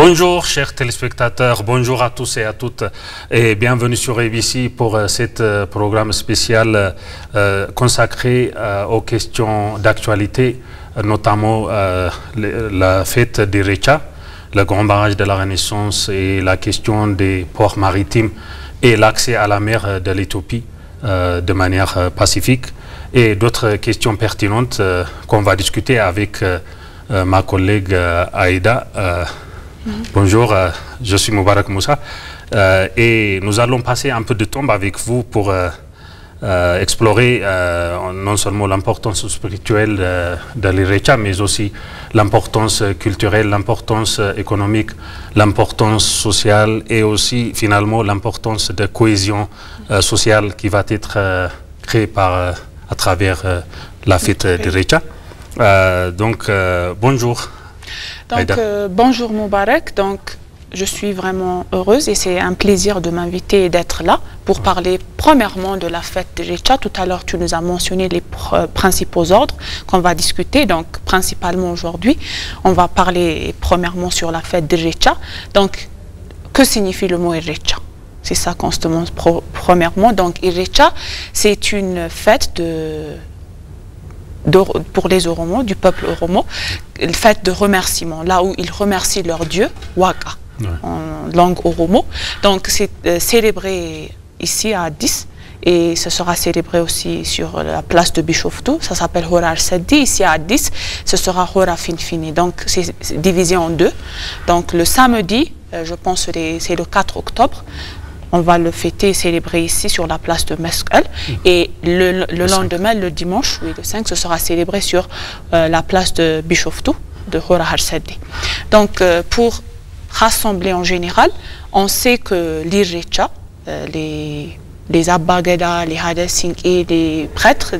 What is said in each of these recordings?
Bonjour chers téléspectateurs, bonjour à tous et à toutes et bienvenue sur ABC pour cet programme spécial consacré aux questions d'actualité, notamment la fête des Recha, le grand barrage de la Renaissance et la question des ports maritimes et l'accès à la mer de l'Éthiopie de manière pacifique et d'autres questions pertinentes qu'on va discuter avec ma collègue Aïda. Bonjour, je suis Moubarak Moussa et nous allons passer un peu de temps avec vous pour explorer non seulement l'importance spirituelle de l'Irecha, mais aussi l'importance culturelle, l'importance économique, l'importance sociale et aussi finalement l'importance de cohésion sociale qui va être créée à travers la fête d'Irecha. Donc, bonjour. Donc, bonjour Moubarak. Donc, je suis vraiment heureuse et c'est un plaisir de m'inviter et d'être là pour parler premièrement de la fête d'Irecha. Tout à l'heure, tu nous as mentionné les principaux ordres qu'on va discuter. Donc, principalement aujourd'hui, on va parler premièrement sur la fête d'Irecha. Donc, que signifie le mot Irecha? C'est ça qu'on se demande premièrement. Donc, Irecha, c'est une fête pour les Oromo, du peuple Oromo, une fête de remerciement, là où ils remercient leur dieu, Waka, en langue Oromo. Donc c'est célébré ici à Addis et ce sera célébré aussi sur la place de Bishoftu, ça s'appelle Hora Arsaddi. Ici à Addis, ce sera Hora Finfini, donc c'est divisé en deux. Donc le samedi, je pense que c'est le 4 octobre, on va le fêter et célébrer ici sur la place de Meskel. Et le lendemain, le dimanche, oui, le 5, ce sera célébré sur la place de Bishoftu, de Hora Arsaddi. Donc, pour rassembler en général, on sait que l'Irecha, les Abagada, les Hadasing et les prêtres,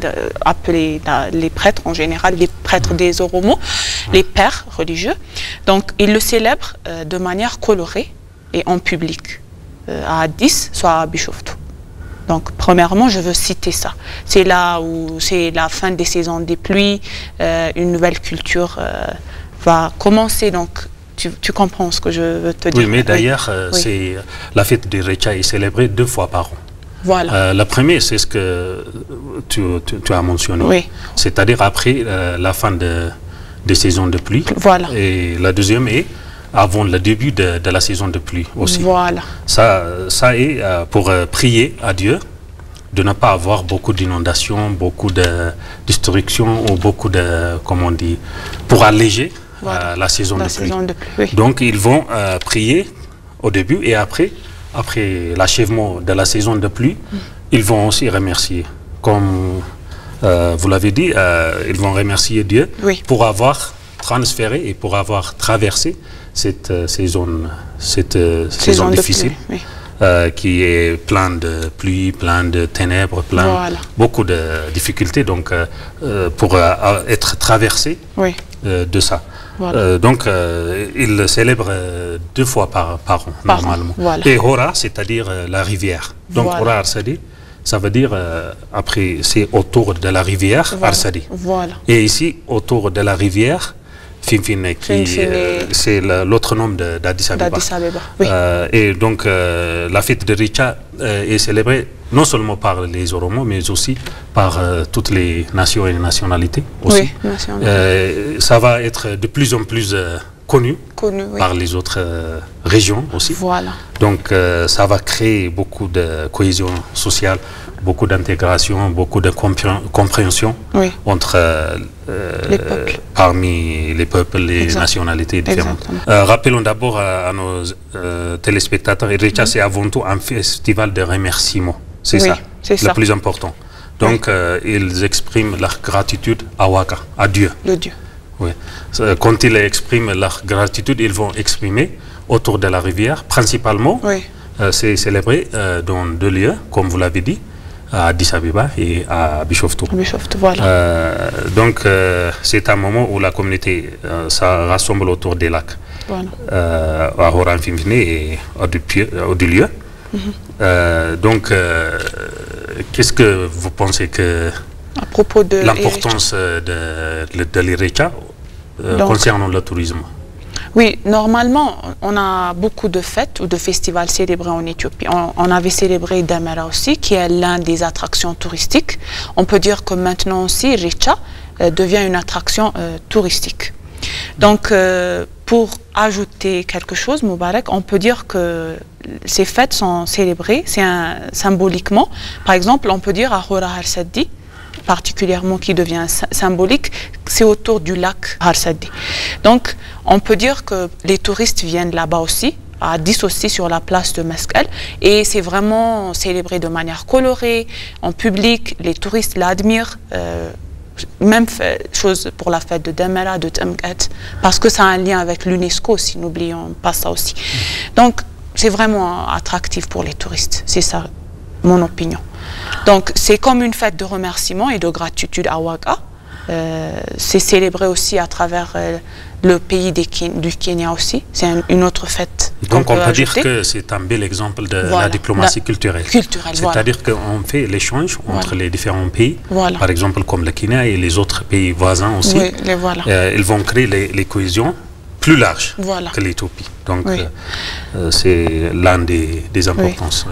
appelés les prêtres en général, les prêtres des Oromo, les pères religieux, donc ils le célèbrent de manière colorée et en public. À Addis, soit à Bishoftu. Donc, premièrement, je veux citer ça. C'est là où c'est la fin des saisons des pluies, une nouvelle culture va commencer. Donc, tu comprends ce que je veux te dire. Oui, mais d'ailleurs, la fête d'Irecha est célébrée 2 fois par an. Voilà. La première, c'est ce que tu as mentionné. Oui. C'est-à-dire après la fin des saisons de pluie. Voilà. Et la deuxième est avant le début de la saison de pluie aussi. Voilà. Ça est pour prier à Dieu de ne pas avoir beaucoup d'inondations, beaucoup de destruction ou beaucoup de, comment on dit, pour alléger la saison de pluie. Oui. Donc ils vont prier au début et après l'achèvement de la saison de pluie, ils vont aussi remercier. Comme vous l'avez dit, ils vont remercier Dieu pour avoir transféré et pour avoir traversé cette saison difficile, qui est pleine de pluie, pleine de ténèbres, beaucoup de difficultés, donc pour être traversé de ça. Voilà. Donc il célèbre 2 fois par an, normalement. Voilà. Et Hora, c'est-à-dire la rivière. Donc Hora Arsaddi, ça veut dire, après, c'est autour de la rivière Arsaddi. Voilà. Et ici, autour de la rivière Finfine, c'est l'autre nom d'Addis Abeba. Oui. Et donc, la fête de Richa est célébrée non seulement par les Oromo, mais aussi par toutes les nations et les nationalités aussi. Oui, ça va être de plus en plus connu par les autres régions aussi. Voilà. Donc, ça va créer beaucoup de cohésion sociale, beaucoup d'intégration, beaucoup de compréhension entre parmi les peuples, les nationalités différentes. Rappelons d'abord à nos téléspectateurs, Irecha, c'est avant tout un festival de remerciements. C'est ça, le plus important. Donc, ils expriment leur gratitude à Waka, à Dieu. Le Dieu. Oui. Quand ils expriment leur gratitude, ils vont exprimer autour de la rivière, principalement. C'est célébré dans 2 lieux, comme vous l'avez dit, à Addis Abeba et à Bishoftu. Voilà. Donc, c'est un moment où la communauté ça rassemble autour des lacs, à Hora Finfine et au du lieu. Donc, qu'est-ce que vous pensez que à propos de l'importance de l'Irecha concernant le tourisme? Oui, normalement, on a beaucoup de fêtes ou de festivals célébrés en Éthiopie. On avait célébré Damara aussi, qui est l'un des attractions touristiques. On peut dire que maintenant aussi, Irrecha devient une attraction touristique. Donc, pour ajouter quelque chose, Moubarak, on peut dire que ces fêtes sont célébrées symboliquement. Par exemple, on peut dire à Hora Harsaddi, particulièrement qui devient symbolique, c'est autour du lac Harsaddi. Donc, on peut dire que les touristes viennent là-bas aussi, à 10 aussi sur la place de Meskel, et c'est vraiment célébré de manière colorée, en public, les touristes l'admirent. Même chose pour la fête de Damara, de Temket, parce que ça a un lien avec l'UNESCO aussi, n'oublions pas ça aussi. Donc, c'est vraiment attractif pour les touristes, c'est ça mon opinion. Donc, c'est comme une fête de remerciement et de gratitude à Ouaga. C'est célébré aussi à travers le pays du Kenya aussi. C'est une autre fête. Donc, on peut dire que c'est un bel exemple de la diplomatie culturelle. C'est-à-dire qu'on fait l'échange entre les différents pays, par exemple comme le Kenya et les autres pays voisins aussi. Oui, ils vont créer les cohésions plus larges que l'Éthiopie. Donc, c'est l'un des importances.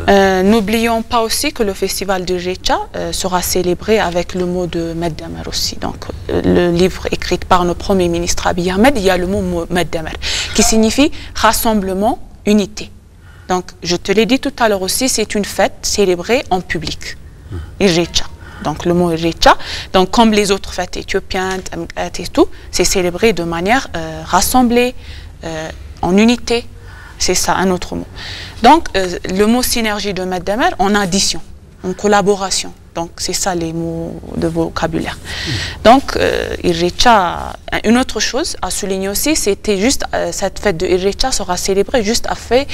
N'oublions pas aussi que le festival de Irrecha sera célébré avec le mot de Meddamer aussi. Donc, le livre écrit par notre Premier ministre Abiy Ahmed, il y a le mot Meddamer, qui signifie rassemblement, unité. Donc, je te l'ai dit tout à l'heure aussi, c'est une fête célébrée en public. Irrecha. Donc, le mot Irrecha, donc comme les autres fêtes éthiopiennes et tout, c'est célébré de manière rassemblée, en unité. C'est ça, un autre mot. Donc, le mot synergie de Meddamer, en addition, en collaboration. Donc, c'est ça les mots de vocabulaire. Donc, Irrecha, une autre chose à souligner aussi, c'était juste, cette fête de Irrecha sera célébrée juste après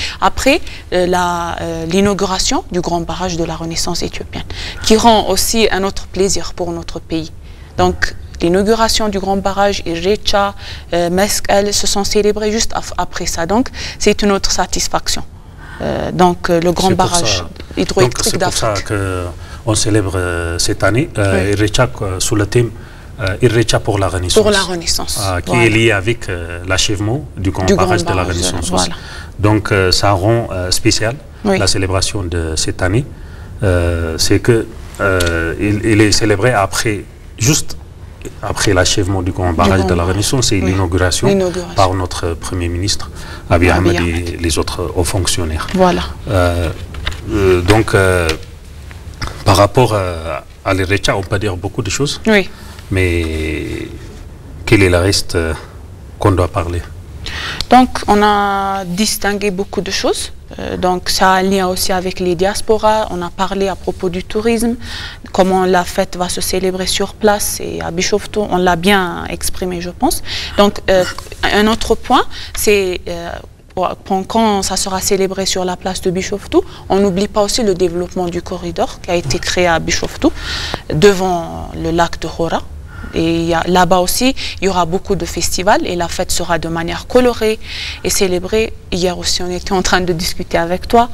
l'inauguration du grand barrage de la Renaissance éthiopienne, qui rend aussi un autre plaisir pour notre pays. Donc, l'inauguration du grand barrage, Irrecha, Meskel se sont célébrés juste après ça. Donc, c'est une autre satisfaction. Donc, le grand barrage hydroélectrique d'Afrique. C'est pour ça qu'on célèbre cette année Irrecha sous le thème Irrecha pour la Renaissance. Pour la Renaissance. Qui est lié avec l'achèvement du grand barrage de la Renaissance. Donc, ça rend spécial la célébration de cette année. C'est que il est célébré juste après l'achèvement du grand barrage de la Renaissance et l'inauguration par notre Premier ministre Abiy Ahmed et les autres hauts fonctionnaires. Voilà. Donc, par rapport à l'Irrecha, on peut dire beaucoup de choses. Oui. Mais quel est le reste qu'on doit parler? Donc, on a distingué beaucoup de choses. Donc, ça a un lien aussi avec les diasporas. On a parlé à propos du tourisme, comment la fête va se célébrer sur place et à Bishoftu. On l'a bien exprimé, je pense. Donc, un autre point, c'est quand ça sera célébré sur la place de Bishoftu, on n'oublie pas aussi le développement du corridor qui a été créé à Bishoftu, devant le lac de Hora. Et là-bas aussi, il y aura beaucoup de festivals et la fête sera de manière colorée et célébrée. Hier aussi, on était en train de discuter avec toi.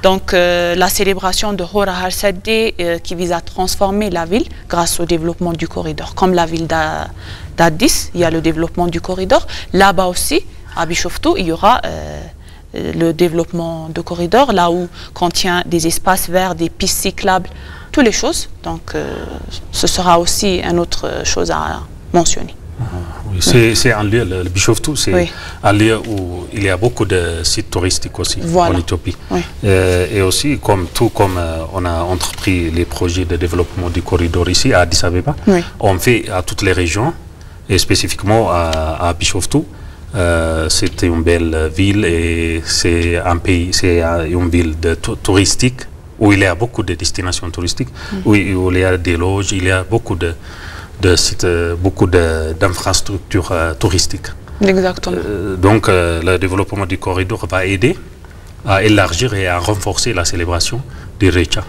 Donc, la célébration de Hora Harsaddi qui vise à transformer la ville grâce au développement du corridor. Comme la ville d'Addis, il y a le développement du corridor. Là-bas aussi, à Bishoftu, il y aura le développement de corridor, là où contient des espaces verts, des pistes cyclables, toutes les choses. Donc, ce sera aussi une autre chose à mentionner. Oui, c'est un lieu, le Bishoftu, c'est un lieu où il y a beaucoup de sites touristiques aussi en Éthiopie. Et aussi, comme on a entrepris les projets de développement du corridor ici à Addis Abeba, on fait à toutes les régions, et spécifiquement à Bishoftu. C'est une belle ville et c'est une ville touristique où il y a beaucoup de destinations touristiques, où il y a des loges, il y a beaucoup de sites, beaucoup d'infrastructures touristiques. Exactement. Donc, le développement du corridor va aider à élargir et à renforcer la célébration des Irrecha.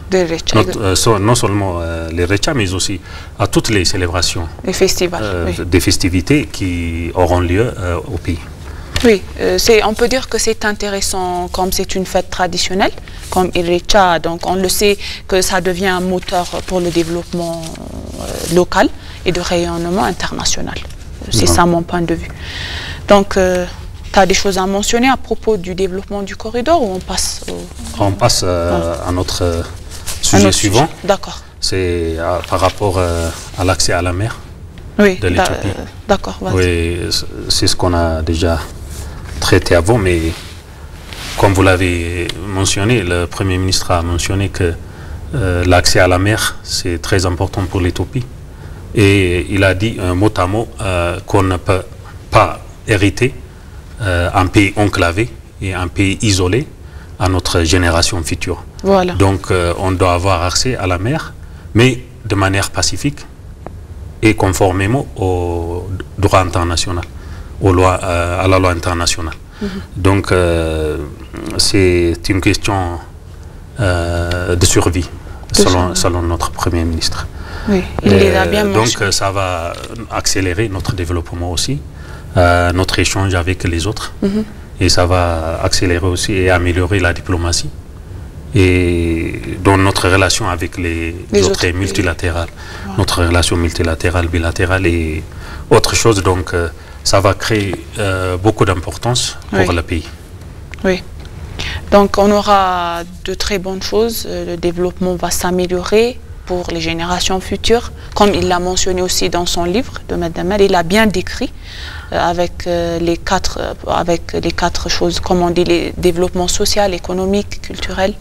Non seulement les Irrecha, mais aussi à toutes les célébrations, les festivals, des festivités qui auront lieu au pays. Oui, on peut dire que c'est intéressant comme c'est une fête traditionnelle, comme Irrecha, donc on le sait que ça devient un moteur pour le développement local et de rayonnement international. C'est ça mon point de vue. Donc, Tu as des choses à mentionner à propos du développement du corridor ou on passe On passe à notre sujet suivant. D'accord. C'est par rapport à l'accès à la mer de l'Éthiopie. D'accord, vas-y. Oui, c'est ce qu'on a déjà traité avant, mais comme vous l'avez mentionné, le Premier ministre a mentionné que l'accès à la mer, c'est très important pour l'Éthiopie. Et il a dit mot à mot qu'on ne peut pas hériter un pays enclavé et un pays isolé à notre génération future. Voilà. Donc on doit avoir accès à la mer, mais de manière pacifique et conformément au droit international, à la loi internationale. Donc c'est une question de survie, selon notre Premier ministre. Oui, il les a bien donc ça va accélérer notre développement aussi, notre échange avec les autres, et ça va accélérer aussi et améliorer la diplomatie et dans notre relation avec les autres multilatérales, notre relation multilatérale, bilatérale et autre chose. Donc ça va créer beaucoup d'importance pour le pays. Oui. Donc on aura de très bonnes choses, le développement va s'améliorer pour les générations futures, comme il l'a mentionné aussi dans son livre de Maître Damer, il a bien décrit avec les quatre choses, comme on dit, les développements social, économique, culturel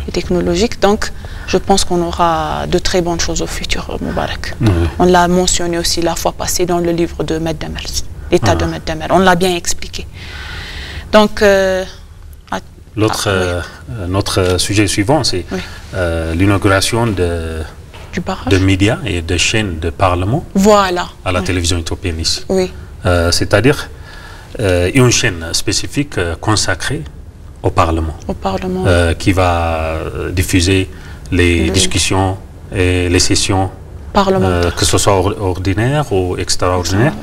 et technologique. Donc je pense qu'on aura de très bonnes choses au futur, Moubarak. On l'a mentionné aussi la fois passée dans le livre de Maître Damer, l'état de Maître Damer, on l'a bien expliqué. Donc notre sujet suivant, c'est l'inauguration de médias et de chaînes de parlement à la télévision éthiopienne ici. Oui. C'est-à-dire une chaîne spécifique consacrée au Parlement, qui va diffuser les discussions et les sessions, que ce soit ordinaires ou extraordinaires.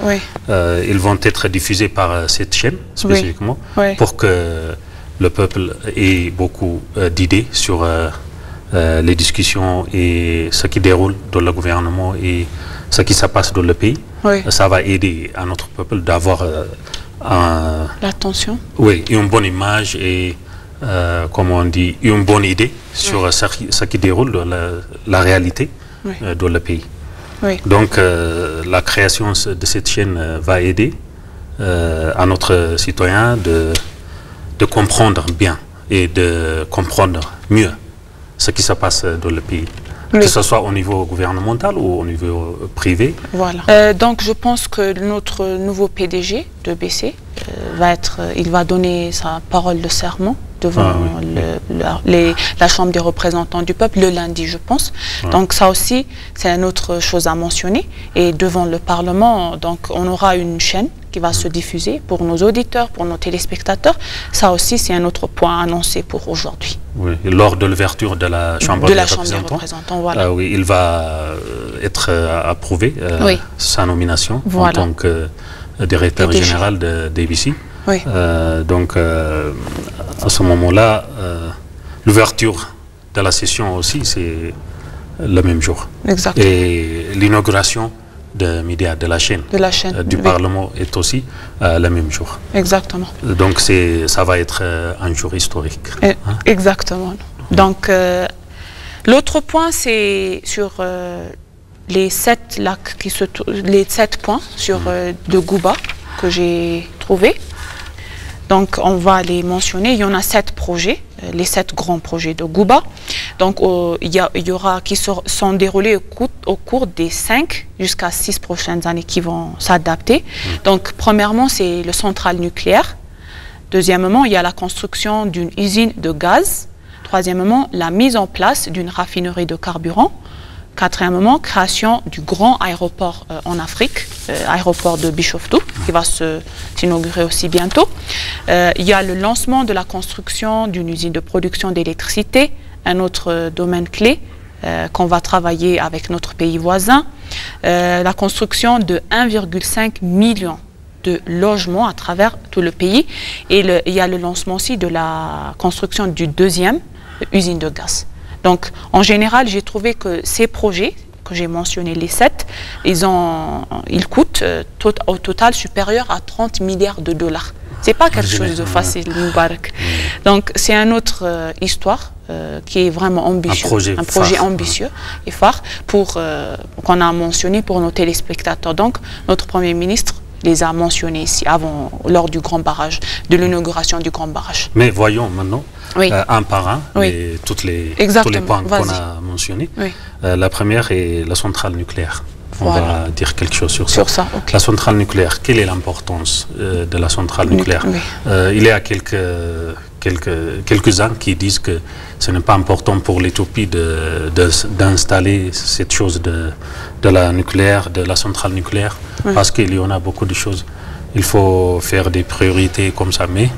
Ils vont être diffusés par cette chaîne spécifiquement pour que le peuple ait beaucoup d'idées sur les discussions et ce qui déroule dans le gouvernement et ce qui se passe dans le pays. Ça va aider à notre peuple d'avoir l'attention. Oui, une bonne image et, comme on dit, une bonne idée sur ce qui déroule dans la réalité dans le pays. Donc la création de cette chaîne va aider à notre citoyen de comprendre bien et de comprendre mieux ce qui se passe dans le pays, que ce soit au niveau gouvernemental ou au niveau privé. Voilà. Donc je pense que notre nouveau PDG de BC il va donner sa parole de serment devant la Chambre des représentants du peuple le lundi, je pense. Donc ça aussi, c'est une autre chose à mentionner. Et devant le Parlement, donc on aura une chaîne qui va se diffuser pour nos auditeurs, pour nos téléspectateurs. Ça aussi, c'est un autre point annoncé pour aujourd'hui. Oui, lors de l'ouverture de la Chambre des représentants, oui, il va être approuvé, sa nomination en tant que directeur général de d'ABC. Donc à ce moment-là, l'ouverture de la session aussi, c'est le même jour. Exactement. Et l'inauguration de médias de la chaîne du Parlement est aussi le même jour. Exactement. Donc ça va être un jour historique. Exactement. Donc l'autre point, c'est sur les 7 lacs les 7 points de Gouba que j'ai trouvés. Donc on va les mentionner. Il y en a 7 projets, les 7 grands projets de Gouba. Donc il y aura qui sont déroulés au cours des 5 jusqu'à 6 prochaines années qui vont s'adapter. Donc premièrement, c'est le central nucléaire. Deuxièmement, il y a la construction d'une usine de gaz. Troisièmement, la mise en place d'une raffinerie de carburant. Quatrièmement, création du grand aéroport en Afrique, aéroport de Bishoftu, qui va s'inaugurer aussi bientôt. Il y a le lancement de la construction d'une usine de production d'électricité, un autre domaine clé qu'on va travailler avec notre pays voisin. La construction de 1,5 million de logements à travers tout le pays. Et il y a le lancement aussi de la construction du deuxième usine de gaz. Donc, en général, j'ai trouvé que ces projets, que j'ai mentionnés, les 7, ils coûtent au total supérieur à 30 milliards de dollars. C'est pas quelque chose de facile, Moubarak. Donc c'est une autre histoire qui est vraiment ambitieux, un projet ambitieux et phare qu'on a mentionné pour nos téléspectateurs. Donc notre Premier ministre les a mentionnés ici lors du grand barrage, de l'inauguration du grand barrage. Mais voyons maintenant, un par un, tous les points qu'on a mentionnés. La première est la centrale nucléaire. On va dire quelque chose sur ça. La centrale nucléaire, quelle est l'importance de la centrale nucléaire? Il y a quelques-uns qui disent que ce n'est pas important pour l'Éthiopie d'installer cette chose de la nucléaire, de la centrale nucléaire, parce qu'il y en a beaucoup de choses. Il faut faire des priorités comme ça, mais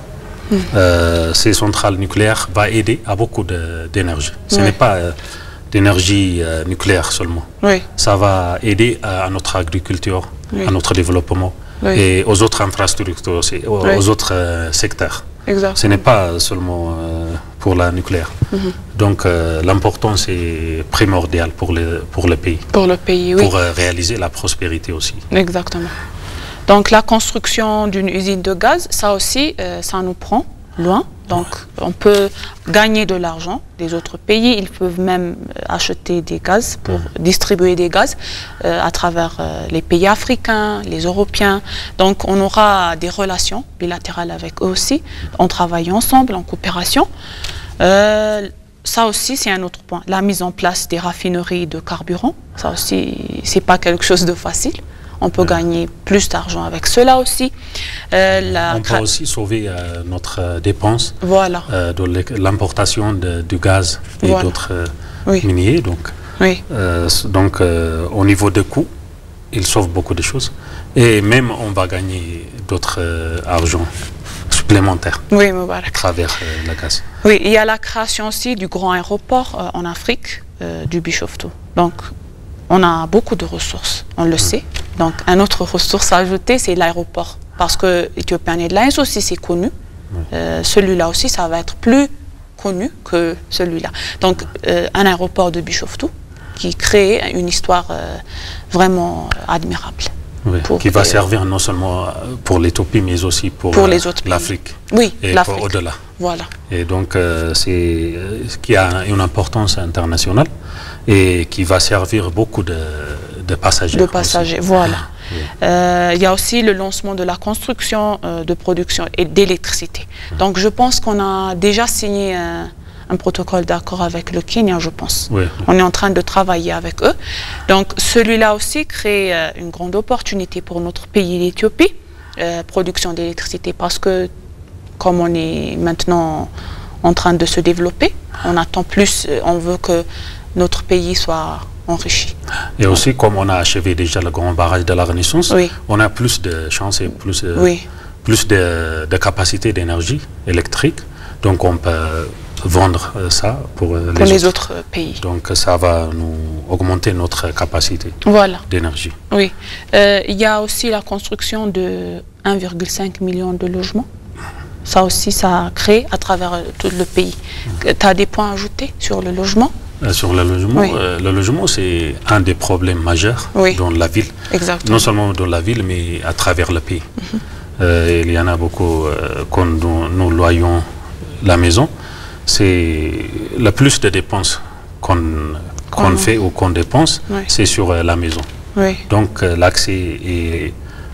ces centrales nucléaires vont aider à beaucoup d'énergie. Ce n'est pas d'énergie nucléaire seulement. Ça va aider à notre agriculture, à notre développement et aux autres infrastructures aussi, aux autres secteurs. Ce n'est pas seulement pour la nucléaire. Donc l'importance est primordiale pour le pays. Pour le pays, oui. Pour réaliser la prospérité aussi. Exactement. Donc la construction d'une usine de gaz, ça aussi, ça nous prend loin. Donc on peut gagner de l'argent des autres pays. Ils peuvent même acheter des gaz pour distribuer des gaz à travers les pays africains, les Européens. Donc on aura des relations bilatérales avec eux aussi. On travaille ensemble en coopération. Ça aussi, c'est un autre point. La mise en place des raffineries de carburant, ça aussi, c'est pas quelque chose de facile. On peut gagner plus d'argent avec cela aussi. On peut aussi sauver notre dépense de l'importation du gaz et d'autres miniers. Donc au niveau des coûts, il sauve beaucoup de choses. Et même, on va gagner d'autres argent supplémentaires à travers le gaz. Oui, il y a la création aussi du grand aéroport en Afrique, du Bishoftu. Donc, on a beaucoup de ressources, on le sait. Donc, une autre ressource à ajouter, c'est l'aéroport. Parce que Ethiopian Airlines aussi, c'est connu. Celui-là aussi, ça va être plus connu que celui-là. Donc, un aéroport de Bishoftu qui crée une histoire vraiment admirable. Qui va servir non seulement pour l'Éthiopie, mais aussi pour l'Afrique. Et au-delà. Voilà. Et donc, c'est qui a une importance internationale et qui va servir beaucoup de passagers. De passagers, voilà. Il y a aussi le lancement de la construction de production et d'électricité. Donc, je pense qu'on a déjà signé un protocole d'accord avec le Kenya, je pense. On est en train de travailler avec eux. Donc, celui-là aussi crée une grande opportunité pour notre pays, l'Éthiopie, production d'électricité, parce que comme on est maintenant en train de se développer, on attend plus, on veut que notre pays soit enrichi. Et aussi, comme on a achevé déjà le grand barrage de la Renaissance, on a plus de chances et plus de capacité d'énergie électrique. Donc, on peut vendre ça pour les autres pays. Donc, ça va nous augmenter notre capacité d'énergie. Oui. Il y a aussi la construction de 1,5 million de logements. Ça aussi, ça crée à travers tout le pays. Tu as des points à ajouter sur le logement? Sur le logement, c'est un des problèmes majeurs dans la ville. Non seulement dans la ville, mais à travers le pays. Il y en a beaucoup, quand nous loyons la maison, c'est le plus de dépenses qu'on fait ou qu'on dépense, c'est sur la maison. Donc l'accès et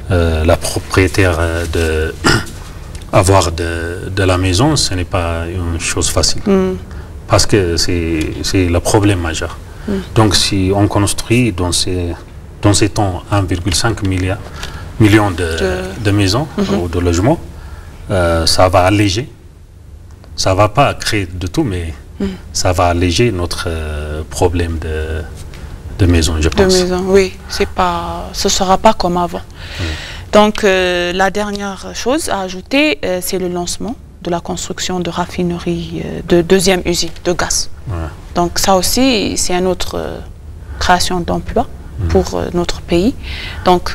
la propriétaire avoir de la maison, ce n'est pas une chose facile. Parce que c'est le problème majeur. Donc si on construit dans ces temps 1,5 million de maisons ou de logements, ça va alléger. Ça ne va pas créer de tout, mais ça va alléger notre problème de maison, je pense. De maison, oui. Ce ne sera pas comme avant. Donc, la dernière chose à ajouter, c'est le lancement de la construction de raffinerie de deuxième usine de gaz. Donc, ça aussi, c'est une autre création d'emplois pour notre pays. Donc,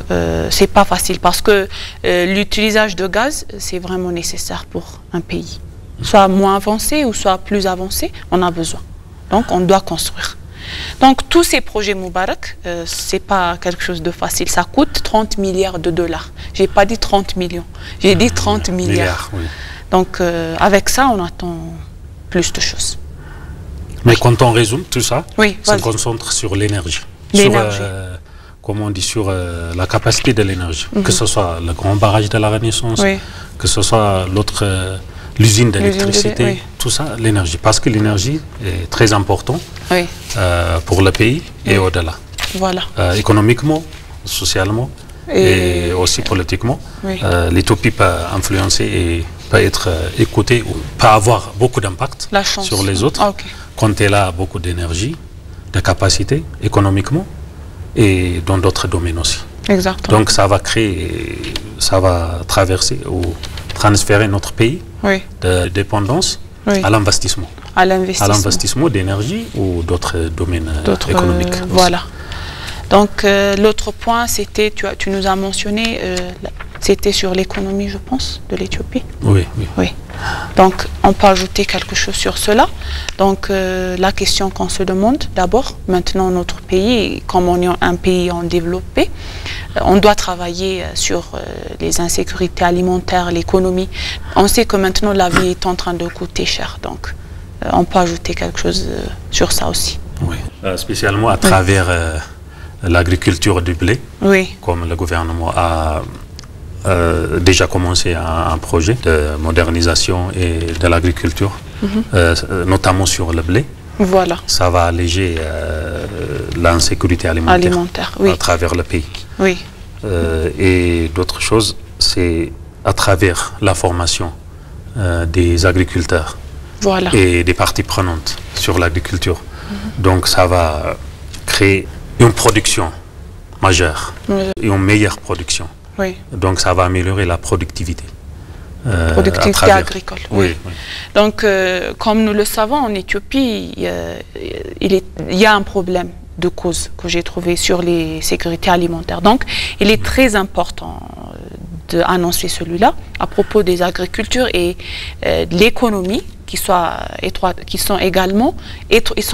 c'est pas facile parce que l'utilisation de gaz, c'est vraiment nécessaire pour un pays. Soit moins avancé ou soit plus avancé, on a besoin. Donc, on doit construire. Donc tous ces projets Moubarak, c'est pas quelque chose de facile. Ça coûte 30 milliards de dollars. J'ai pas dit 30 millions, j'ai dit 30 milliards. Oui. Donc avec ça, on attend plus de choses. Mais quand on résume tout ça, oui, ça se concentre sur l'énergie. Comme on dit, sur la capacité de l'énergie. Que ce soit le grand barrage de la Renaissance, que ce soit l'usine d'électricité, tout ça, l'énergie. Parce que l'énergie est très importante pour le pays et au-delà. Voilà. Économiquement, socialement et aussi politiquement, l'Éthiopie peut influencer et peut être écoutée ou peut avoir beaucoup d'impact sur les autres quand elle a beaucoup d'énergie, de capacité économiquement et dans d'autres domaines aussi. Exactement. Donc ça va créer, ça va traverser ou transférer notre pays de dépendance à l'investissement. À l'investissement d'énergie ou d'autres domaines économiques. Voilà. Donc l'autre point, c'était, tu nous as mentionné, c'était sur l'économie, je pense, de l'Éthiopie. Oui. Donc on peut ajouter quelque chose sur cela. Donc la question qu'on se demande, d'abord, maintenant notre pays, comme on est un pays en développé, on doit travailler sur les insécurités alimentaires, l'économie. On sait que maintenant la vie est en train de coûter cher, donc on peut ajouter quelque chose sur ça aussi. Oui, spécialement à travers l'agriculture du blé, comme le gouvernement a déjà commencé un projet de modernisation et de l'agriculture, notamment sur le blé. Voilà. Ça va alléger l'insécurité alimentaire à travers le pays. Oui. Et d'autres choses, c'est à travers la formation des agriculteurs et des parties prenantes sur l'agriculture. Donc ça va créer une production majeure et une meilleure production. Donc ça va améliorer la productivité. Productivité agricole. Donc comme nous le savons, en Éthiopie, il y a un problème de cause que j'ai trouvé sur les sécurités alimentaires. Donc il est très important d'annoncer celui-là à propos des agricultures et de l'économie qui sont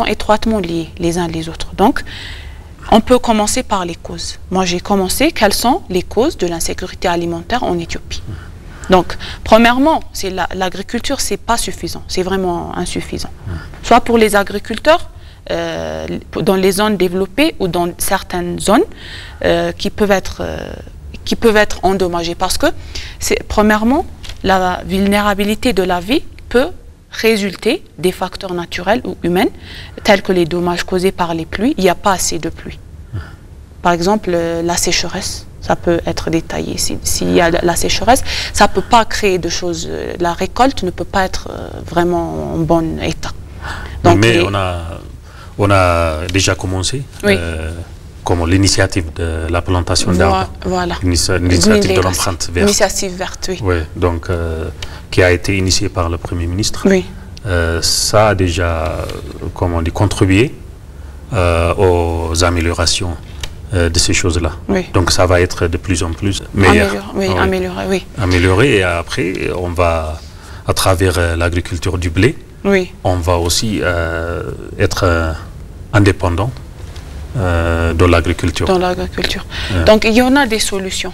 étroitement liés les uns les autres. Donc on peut commencer par les causes. Moi, j'ai commencé. Quelles sont les causes de l'insécurité alimentaire en Éthiopie? Donc, premièrement, l'agriculture, c'est pas suffisant. C'est vraiment insuffisant. Soit pour les agriculteurs, dans les zones développées ou dans certaines zones qui peuvent être endommagées. Parce que, premièrement, la vulnérabilité de la vie peut résulter des facteurs naturels ou humains, tels que les dommages causés par les pluies. Il n'y a pas assez de pluie. Par exemple, la sécheresse, ça peut être détaillé. S'il y a la sécheresse, ça ne peut pas créer de choses. La récolte ne peut pas être vraiment en bon état. Donc, mais on a déjà commencé, comme l'initiative de la plantation d'arbres. Voilà. L'initiative de l'empreinte verte. L'initiative verte, donc, qui a été initiée par le Premier ministre. Ça a déjà, contribué aux améliorations de ces choses-là. Donc ça va être de plus en plus meilleur. Amélioré. Et après, on va, à travers l'agriculture du blé, on va aussi être indépendant de l'agriculture. Donc il y en a des solutions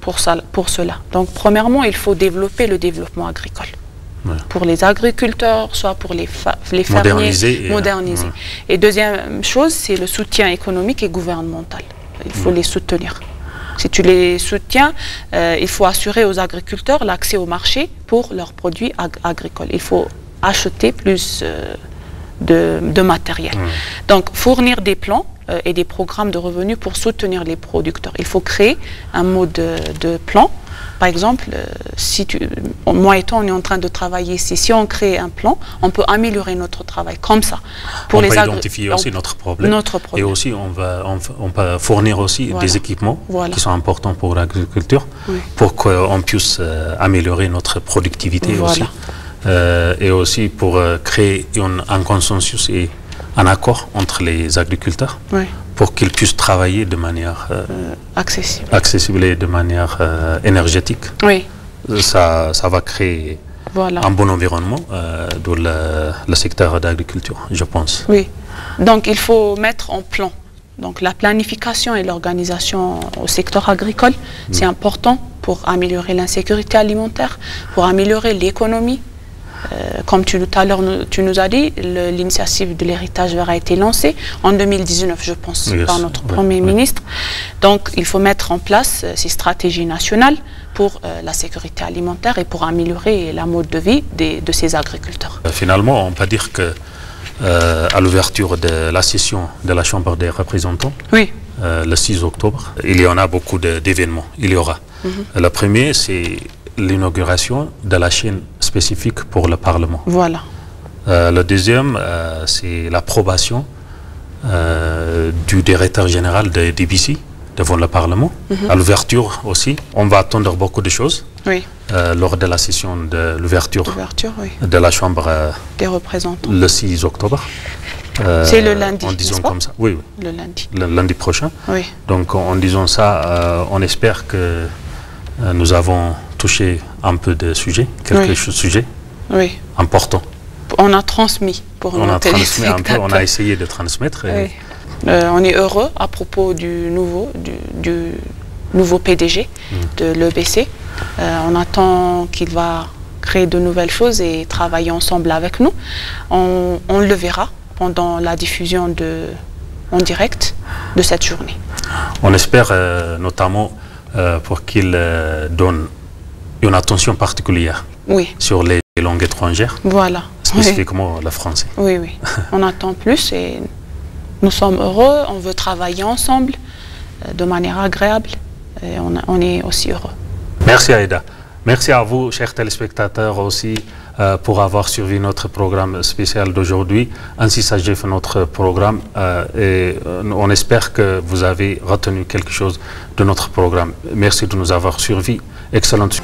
pour cela. Donc premièrement, il faut développer le développement agricole. Pour les agriculteurs, soit pour les fermiers, moderniser. Et deuxième chose, c'est le soutien économique et gouvernemental. Il faut les soutenir. Si tu les soutiens, il faut assurer aux agriculteurs l'accès au marché pour leurs produits agricoles. Il faut acheter plus de matériel. Donc fournir des plans et des programmes de revenus pour soutenir les producteurs. Il faut créer un mode de plan. Par exemple, moi et toi, on est en train de travailler ici. Si on crée un plan, on peut améliorer notre travail comme ça. On peut identifier aussi notre problème. Et aussi, on peut fournir aussi des équipements qui sont importants pour l'agriculture pour qu'on puisse améliorer notre productivité aussi. Et aussi pour créer un consensus et un accord entre les agriculteurs pour qu'ils puissent travailler de manière accessible et de manière énergétique. Ça va créer un bon environnement dans le secteur d'agriculture, je pense. Donc il faut mettre en plan. Donc la planification et l'organisation au secteur agricole, c'est important pour améliorer l'insécurité alimentaire, pour améliorer l'économie. Comme tout à l'heure tu nous as dit, l'initiative de l'héritage vert a été lancée en 2019, je pense, par notre Premier ministre. Donc il faut mettre en place ces stratégies nationales pour la sécurité alimentaire et pour améliorer la mode de vie de ces agriculteurs. Finalement, on peut dire que à l'ouverture de la session de la Chambre des représentants, le 6 octobre, il y en a beaucoup d'événements. Il y aura. Le premier, c'est l'inauguration de la chaîne spécifique pour le Parlement. Voilà. Le deuxième, c'est l'approbation du directeur général de DBC devant le Parlement. À l'ouverture aussi, on va attendre beaucoup de choses lors de la session de l'ouverture de la Chambre des représentants le 6 octobre. C'est le lundi, en disant comme ça, oui, le lundi. Le lundi prochain. Donc en disant ça, on espère que nous avons touché un peu de sujets, quelques sujets importants. On a transmis pour nos téléspectateurs. Un peu, on a essayé de transmettre. On est heureux à propos du nouveau PDG de l'EBC. On attend qu'il va créer de nouvelles choses et travailler ensemble avec nous. On le verra pendant la diffusion en direct de cette journée. On espère notamment pour qu'il donne une attention particulière sur les langues étrangères, spécifiquement le français. Oui, on attend plus et nous sommes heureux, on veut travailler ensemble de manière agréable et on est aussi heureux. Merci Aïda. Merci à vous, chers téléspectateurs aussi, pour avoir suivi notre programme spécial d'aujourd'hui. Ainsi s'achève notre programme et on espère que vous avez retenu quelque chose de notre programme. Merci de nous avoir suivis. Excellente.